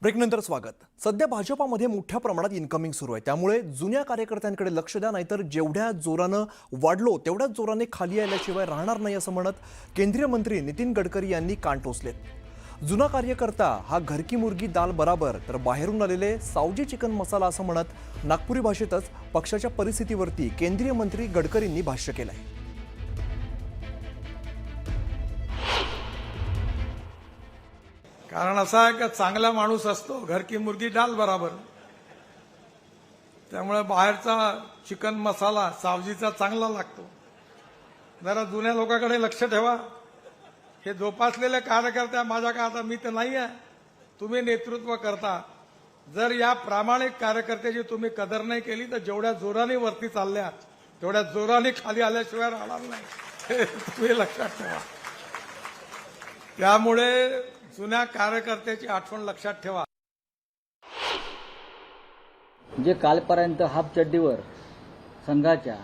ब्रेकनंतर स्वागत। सध्या भाजपामध्ये मोठ्या प्रमाणात इन्कमिंग सुरू आहे, त्यामुळे जुन्या कार्यकर्त्यांकडे लक्ष द्या, नाहीतर जेवढ्या जोरानं वाढलो तेवढ्याच जोराने खाली आल्याशिवाय राहणार नाही असं म्हणत केंद्रीय मंत्री नितीन गडकरी यांनी कान टोचलेत। जुना कार्यकर्ता हा घर की मुर्गी दाल बराबर, तर बाहेरून आलेले सावजी चिकन मसाला असं म्हणत नागपुरी भाषेतच पक्षाच्या परिस्थितीवरती केंद्रीय मंत्री गडकरींनी भाष्य केलंय। कारण असा आहे की चांगला माणूस असतो घर की मुर्गी डाल बराबर। त्यामुळे बाहेरचा चिकन मसाला सावजीचा चांगला लागतो। जरा जुन्या लोकांकडे लक्ष ठेवा। हे जोपासलेले कार्यकर्ते माझ्या का आता मी तर नाही आहे, तुम्ही नेतृत्व करता। जर या प्रामाणिक कार्यकर्त्याची तुम्ही कदर नाही केली तर जेवढ्या जोराने वरती चालल्या तेवढ्या जोराने खाली आल्याशिवाय राहणार नाही, हे तुम्ही लक्षात ठेवा। त्यामुळे जुन्या कार्यकर्त्याची आठवण लक्षात ठेवा। जे कालपर्यंत हाफ चड्डीवर संघाच्या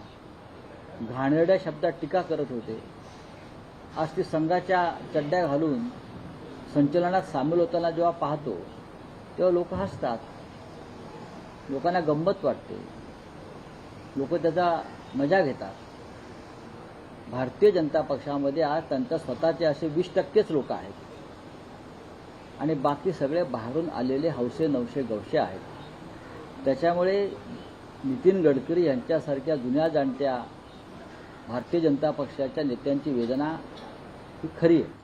घाणेरड्या शब्दात टीका करत होते, आज ती संघाच्या चड्ड्या घालून संचलनात सामील होताना जेव्हा पाहतो तेव्हा लोक हसतात, लोकांना गंमत वाटते, लोक त्याचा मजा घेतात। भारतीय जनता पक्षामध्ये आज त्यांच्या स्वतःचे असे 20% लोक आहेत आणि बाकी सगळे बाहेरून आलेले हौसे नवसे गवसे आहेत। त्याच्यामुळे नितीन गडकरी यांच्यासारख्या जुन्या जाणत्या भारतीय जनता पक्षाच्या नेत्यांची वेदना ही खरी आहे।